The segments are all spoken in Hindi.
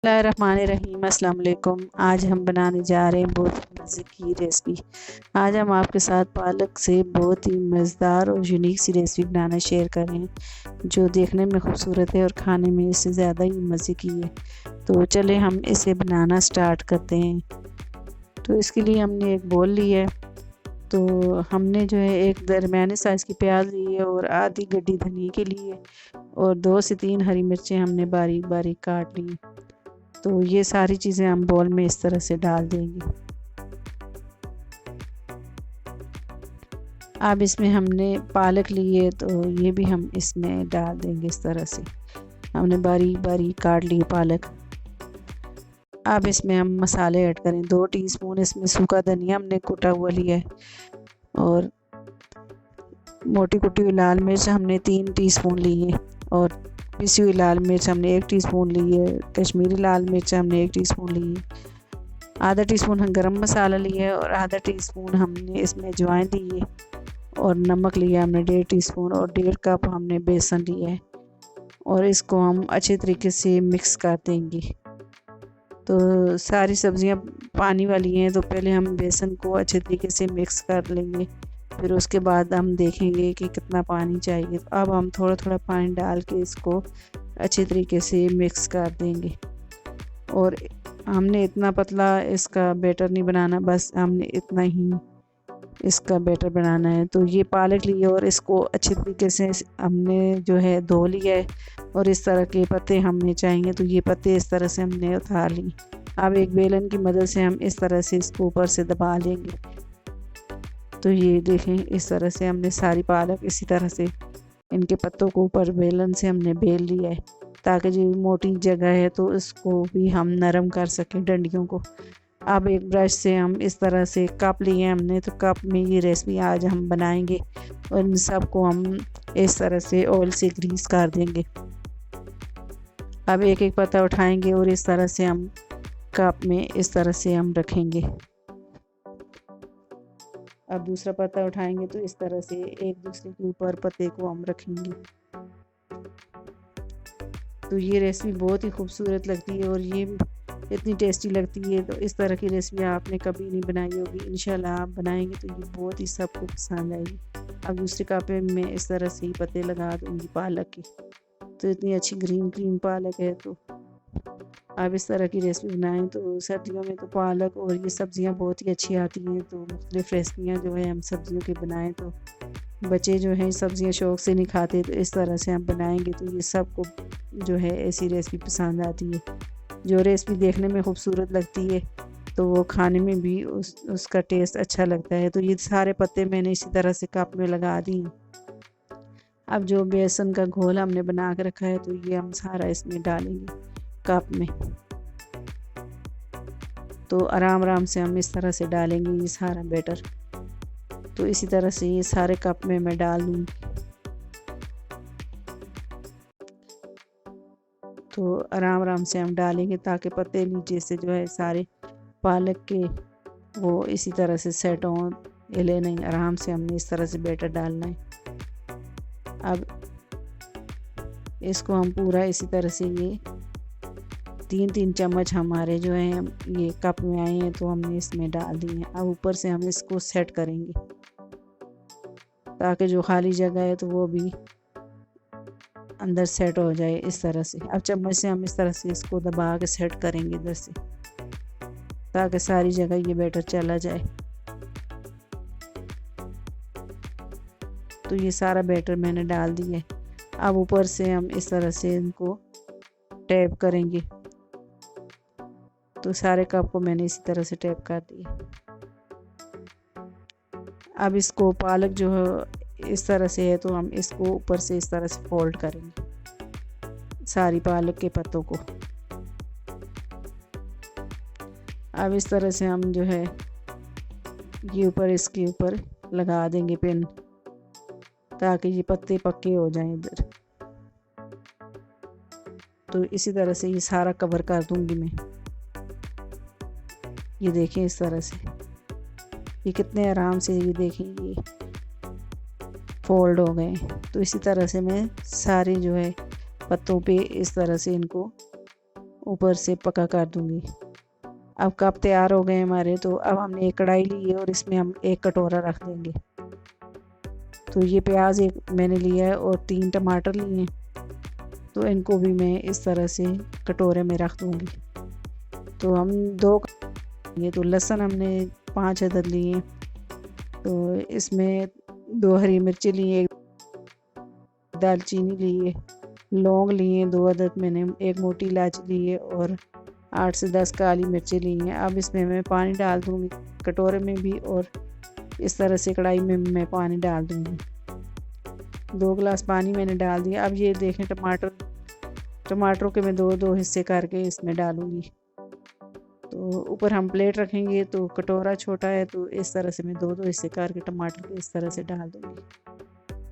बिस्मिल्लाहिर्रहमानिर्रहीम अस्सलाम वालेकुम। आज हम बनाने जा रहे हैं बहुत ही मज़े की रेसिपी। आज हम आपके साथ पालक से बहुत ही मज़ेदार और यूनिक सी रेसिपी बनाना शेयर कर रहे हैं जो देखने में खूबसूरत है और खाने में इससे ज़्यादा ही मज़े की है। तो चले हम इसे बनाना स्टार्ट करते हैं। तो इसके लिए हमने एक बोल ली है। तो हमने जो है एक दरमियाने साइज़ की प्याज ली है और आधी गड्डी धनिया के लिए और 2 से 3 हरी मिर्चें हमने बारीक बारीक काट ली। तो ये सारी चीज़ें हम बोल में इस तरह से डाल देंगे। अब इसमें हमने पालक ली है तो ये भी हम इसमें डाल देंगे। इस तरह से हमने बारीक बारीक काट ली पालक। अब इसमें हम मसाले ऐड करें। 2 टीस्पून इसमें सूखा धनिया हमने कुटा हुआ लिया है और मोटी कुटी हुई लाल मिर्च हमने 3 टीस्पून ली है और पिसी हुई लाल मिर्च हमने 1 टीस्पून ली है। कश्मीरी लाल मिर्च हमने 1 टीस्पून ली है। आधा टीस्पून हम गरम मसाला लिया है और आधा टीस्पून हमने इसमें अजवाइन ली है और नमक लिया हमने 1.5 टीस्पून और 1.5 कप हमने बेसन लिया है और इसको हम अच्छे तरीके से मिक्स कर देंगे। तो सारी सब्जियां पानी वाली हैं तो पहले हम बेसन को अच्छे तरीके से मिक्स कर लेंगे, फिर उसके बाद हम देखेंगे कि कितना पानी चाहिए। तो अब हम थोड़ा थोड़ा पानी डाल के इसको अच्छे तरीके से मिक्स कर देंगे और हमने इतना पतला इसका बैटर नहीं बनाना, बस हमने इतना ही इसका बैटर बनाना है। तो ये पालक लिए और इसको अच्छे तरीके से हमने जो है धो लिया है और इस तरह के पत्ते हमें चाहिए तो ये पत्ते इस तरह से हमने उतार लिए। अब एक बेलन की मदद से हम इस तरह से इसको ऊपर से दबा लेंगे। तो ये देखें इस तरह से हमने सारी पालक इसी तरह से इनके पत्तों को ऊपर बेलन से हमने बेल लिया है ताकि जो मोटी जगह है तो इसको भी हम नरम कर सकें डंडियों को। अब एक ब्रश से हम इस तरह से कप लिए हमने, तो कप में ये रेसिपी आज हम बनाएंगे और इन सब को हम इस तरह से ऑयल से ग्रीस कर देंगे। अब एक एक पत्ता उठाएंगे और इस तरह से हम कप में इस तरह से हम रखेंगे। अब दूसरा पत्ता उठाएंगे तो इस तरह से एक दूसरे के ऊपर पत्ते को हम रखेंगे। तो ये रेसिपी बहुत ही खूबसूरत लगती है और ये इतनी टेस्टी लगती है। तो इस तरह की रेसिपी आपने कभी नहीं बनाई होगी, इंशाल्लाह आप बनाएंगे तो ये बहुत ही सबको पसंद आएगी। अब दूसरे कप में इस तरह से ही पत्ते लगा दूँगी पालक के। तो इतनी अच्छी ग्रीन ग्रीन पालक है। तो आप इस तरह की रेसिपी बनाएं। तो सर्दियों में तो पालक और ये सब्ज़ियां बहुत ही अच्छी आती हैं। तो मुख्तलिफ़ रेसिपियाँ जो है हम सब्ज़ियों की बनाएं तो बच्चे जो हैं सब्ज़ियां शौक़ से नहीं खाते, तो इस तरह से हम बनाएंगे तो ये सबको जो है ऐसी रेसिपी पसंद आती है। जो रेसिपी देखने में खूबसूरत लगती है तो वो खाने में भी उसका टेस्ट अच्छा लगता है। तो ये सारे पत्ते मैंने इसी तरह से कप में लगा दिए। अब जो बेसन का घोल हमने बना के रखा है तो ये हम सारा इसमें डालेंगे कप में। तो आराम आराम से हम इस तरह से डालेंगे ये सारा बैटर। तो इसी तरह से ये सारे कप में मैं डाल दूँगी। तो आराम आराम से हम डालेंगे ताकि पत्ते नीचे से जो है सारे पालक के वो इसी तरह से सेट हों, हिले नहीं। आराम से हमने इस तरह से बैटर डालना है। अब इसको हम पूरा इसी तरह से ये 3-3 चम्मच हमारे जो हैं ये कप में आए हैं तो हमने इसमें डाल दिए हैं। अब ऊपर से हम इसको सेट करेंगे ताकि जो खाली जगह है तो वो भी अंदर सेट हो जाए इस तरह से। अब चम्मच से हम इस तरह से इसको दबा के सेट करेंगे इधर से ताकि सारी जगह ये बैटर चला जाए। तो ये सारा बैटर मैंने डाल दिया है। अब ऊपर से हम इस तरह से इनको टैप करेंगे। तो सारे कप को मैंने इसी तरह से टैप कर दिया। अब इसको पालक जो है इस तरह से है तो हम इसको ऊपर से इस तरह से फोल्ड करेंगे सारी पालक के पत्तों को। अब इस तरह से हम जो है ये ऊपर इसके ऊपर लगा देंगे पिन ताकि ये पत्ते पक्के हो जाएं इधर। तो इसी तरह से ये सारा कवर कर दूंगी मैं। ये देखें इस तरह से ये कितने आराम से ये देखें ये फोल्ड हो गए। तो इसी तरह से मैं सारे जो है पत्तों पे इस तरह से इनको ऊपर से पका कर दूंगी। अब कप तैयार हो गए हमारे, तो अब हमने एक कढ़ाई ली है और इसमें हम एक कटोरा रख देंगे। तो ये प्याज एक मैंने लिया है और 3 टमाटर लिए हैं, तो इनको भी मैं इस तरह से कटोरे में रख दूंगी। तो हम 2 ये तो लहसुन हमने 5 अदद लिए, तो इसमें 2 हरी मिर्ची लिए, दालचीनी लिए, लौंग लिए 2 अदद मैंने, 1 मोटी इलायची ली है और 8 से 10 काली मिर्ची ली हैं। अब इसमें मैं पानी डाल दूँगी कटोरे में भी, और इस तरह से कढ़ाई में मैं पानी डाल दूँगी। 2 गिलास पानी मैंने डाल दिया। अब ये देखें टमाटरों के मैं 2-2 हिस्से करके इसमें डालूँगी। तो ऊपर हम प्लेट रखेंगे, तो कटोरा छोटा है, तो इस तरह से मैं 2-2 हिस्से करके टमाटर को इस तरह से डाल दूँगी,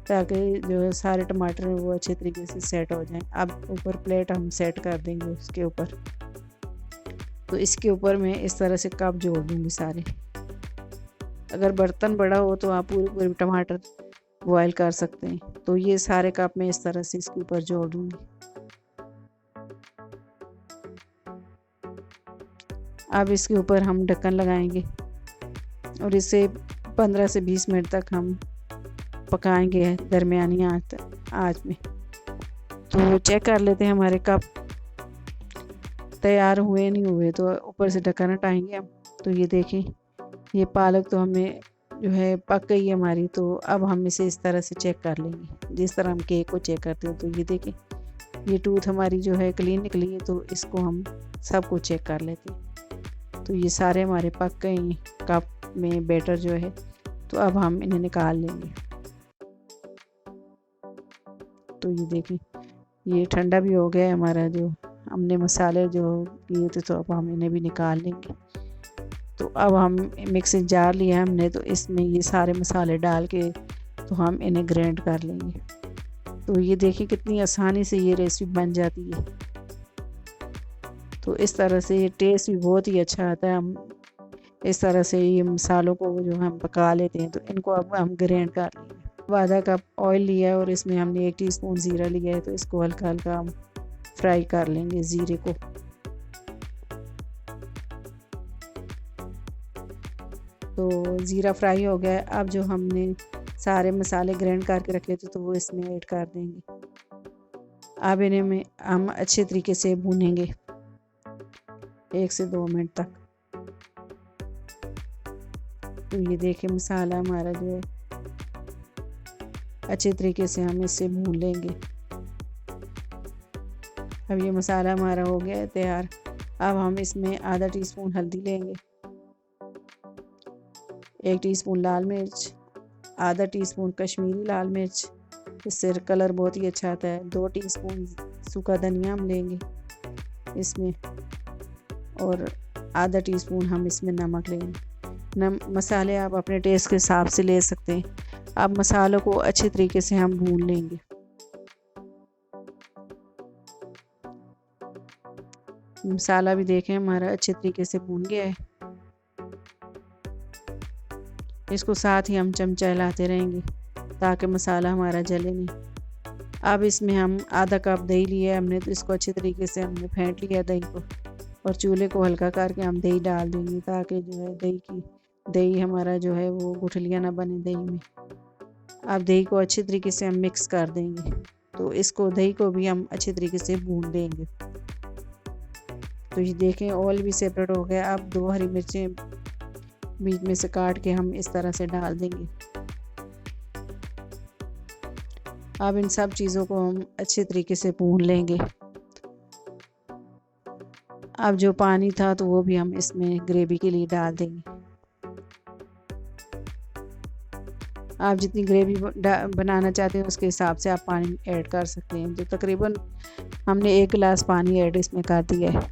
ताकि जो है सारे टमाटर वो अच्छे तरीके से सेट हो जाएं। अब ऊपर प्लेट हम सेट कर देंगे उसके ऊपर। तो इसके ऊपर मैं इस तरह से कप जोड़ दूँगी सारे। अगर बर्तन बड़ा हो तो आप पूरे टमाटर बॉयल कर सकते हैं। तो ये सारे कप मैं इस तरह से इसके ऊपर जोड़ दूँगी। अब इसके ऊपर हम ढक्कन लगाएंगे और इसे 15 से 20 मिनट तक हम पकाएंगे दरमियानी आंच में। तो चेक कर लेते हैं हमारे कप तैयार हुए नहीं हुए, तो ऊपर से ढक्कन हटाएंगे हम। तो ये देखें, ये पालक तो हमें जो है पक गई है हमारी। तो अब हम इसे इस तरह से चेक कर लेंगे, जिस तरह हम केक को चेक करते हैं। तो ये देखें, ये टूथ हमारी जो है क्लीन निकली है, तो इसको हम सबको चेक कर लेते हैं। तो ये सारे हमारे पक गए हैं कप में बैटर जो है। तो अब हम इन्हें निकाल लेंगे। तो ये देखें, ये ठंडा भी हो गया है हमारा जो हमने मसाले जो किए थे, तो अब हम इन्हें भी निकाल लेंगे। तो अब हम मिक्सिंग जार लिया हमने, तो इसमें ये सारे मसाले डाल के तो हम इन्हें ग्राइंड कर लेंगे। तो ये देखिए कितनी आसानी से ये रेसिपी बन जाती है। तो इस तरह से ये टेस्ट भी बहुत ही अच्छा आता है। हम इस तरह से ये मसालों को जो हम पका लेते हैं, तो इनको अब हम ग्राइंड कर लेंगे। अब आधा कप ऑयल लिया है और इसमें हमने 1 टीस्पून ज़ीरा लिया है, तो इसको हल्का हल्का हम फ्राई कर लेंगे ज़ीरे को। तो ज़ीरा फ्राई हो गया है। अब जो हमने सारे मसाले ग्राइंड करके रखे थे, तो वो इसमें ऐड कर देंगे। अब इन्हें हम अच्छे तरीके से भूनेंगे 1 से 2 मिनट तक। तो ये देखिए, मसाला हमारा जो है अच्छे तरीके से हम इसे भून लेंगे। अब ये मसाला हमारा हो गया है तैयार। अब हम इसमें आधा टीस्पून हल्दी लेंगे, 1 टीस्पून लाल मिर्च, आधा टीस्पून कश्मीरी लाल मिर्च, इससे कलर बहुत ही अच्छा आता है। 2 टीस्पून सूखा धनिया हम लेंगे इसमें, और आधा टीस्पून हम इसमें नमक लेंगे। मसाले आप अपने टेस्ट के हिसाब से ले सकते हैं। अब मसालों को अच्छे तरीके से हम भून लेंगे। मसाला भी देखें हमारा अच्छे तरीके से भून गया है। इसको साथ ही हम चमचा हिलाते रहेंगे ताकि मसाला हमारा जले नहीं। अब इसमें हम आधा कप दही लिया है हमने, तो इसको अच्छे तरीके से हमने फेंट लिया दही को, और चूल्हे को हल्का करके हम दही डाल देंगे, ताकि जो है दही हमारा जो है वो गुठलियाँ ना बने दही में। अब दही को अच्छे तरीके से हम मिक्स कर देंगे। तो इसको दही को भी हम अच्छे तरीके से भून देंगे। तो ये देखें, ऑयल भी सेपरेट हो गया। अब 2 हरी मिर्चें बीच में से काट के हम इस तरह से डाल देंगे। अब इन सब चीज़ों को हम अच्छे तरीके से भून लेंगे। अब जो पानी था तो वो भी हम इसमें ग्रेवी के लिए डाल देंगे। आप जितनी ग्रेवी बनाना चाहते हैं उसके हिसाब से आप पानी ऐड कर सकते हैं। तो तकरीबन हमने 1 गिलास पानी ऐड इसमें कर दिया है।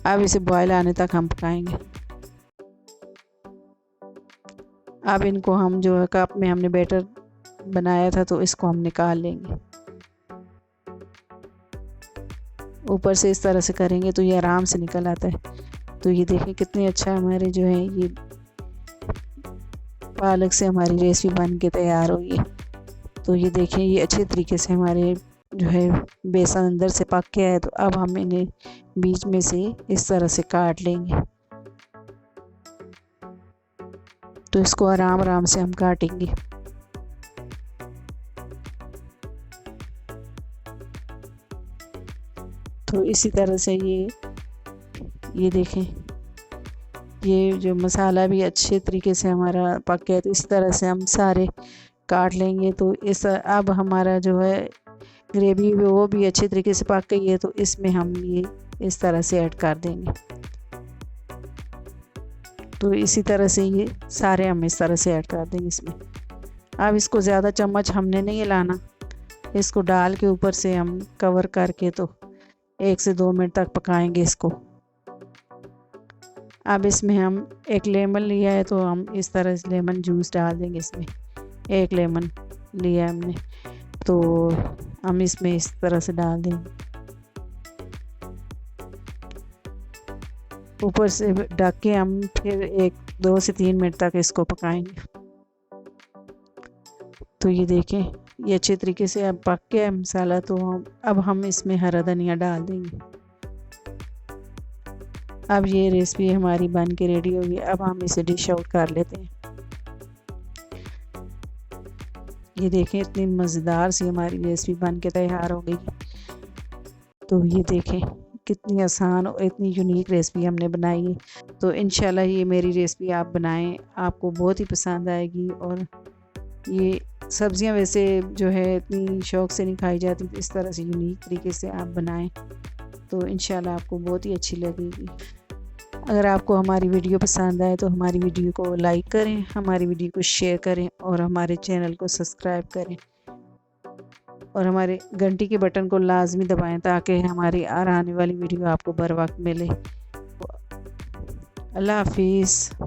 अब इसे बॉयल आने तक हम पकाएंगे। अब इनको हम जो है कप में हमने बैटर बनाया था, तो इसको हम निकाल लेंगे। ऊपर से इस तरह से करेंगे तो ये आराम से निकल आता है। तो ये देखें कितने अच्छा हमारे जो है ये पालक से हमारी रेसिपी बन के तैयार हुई है। तो ये देखें, ये अच्छे तरीके से हमारे जो है बेसन अंदर से पक गया है। तो अब हम इन्हें बीच में से इस तरह से काट लेंगे। तो इसको आराम आराम से हम काटेंगे। तो इसी तरह से ये देखें, ये जो मसाला भी अच्छे तरीके से हमारा पक गया। तो इस तरह से हम सारे काट लेंगे। तो अब हमारा जो है ग्रेवी वो भी अच्छे तरीके से पक गई है। तो इसमें हम ये इस तरह से ऐड कर देंगे। तो इसी तरह से ये सारे हम इस तरह से ऐड कर देंगे इसमें। अब इसको ज़्यादा चम्मच हमने नहीं हिलाना, इसको डाल के ऊपर से हम कवर करके तो 1 से 2 मिनट तक पकाएंगे इसको। अब इसमें हम एक लेमन लिया है, तो हम इस तरह से लेमन जूस डाल देंगे इसमें। 1 लेमन लिया है हमने, तो हम इसमें इस तरह से डाल देंगे। ऊपर से ढक के हम फिर 2 से 3 मिनट तक इसको पकाएंगे। तो ये देखें, ये अच्छे तरीके से अब पक गया मसाला। तो अब हम इसमें हरा धनिया डाल देंगे। अब ये रेसिपी हमारी बन के रेडी हो गई। अब हम इसे डिश आउट कर लेते हैं। ये देखें, इतनी मज़ेदार सी हमारी रेसिपी बन के तैयार हो गई। तो ये देखें कितनी आसान और इतनी यूनिक रेसिपी हमने बनाई है। तो इंशाल्लाह ये मेरी रेसिपी आप बनाएं, आपको बहुत ही पसंद आएगी। और ये सब्ज़ियां वैसे जो है इतनी शौक़ से नहीं खाई जाती, तो इस तरह से यूनिक तरीके से आप बनाएं तो इंशाल्लाह आपको बहुत ही अच्छी लगेगी। अगर आपको हमारी वीडियो पसंद आए तो हमारी वीडियो को लाइक करें, हमारी वीडियो को शेयर करें और हमारे चैनल को सब्सक्राइब करें और हमारे घंटी के बटन को लाजमी दबाएं ताकि हमारी आने वाली वीडियो आपको बर वक्त मिले। अल्लाह हाफिज़।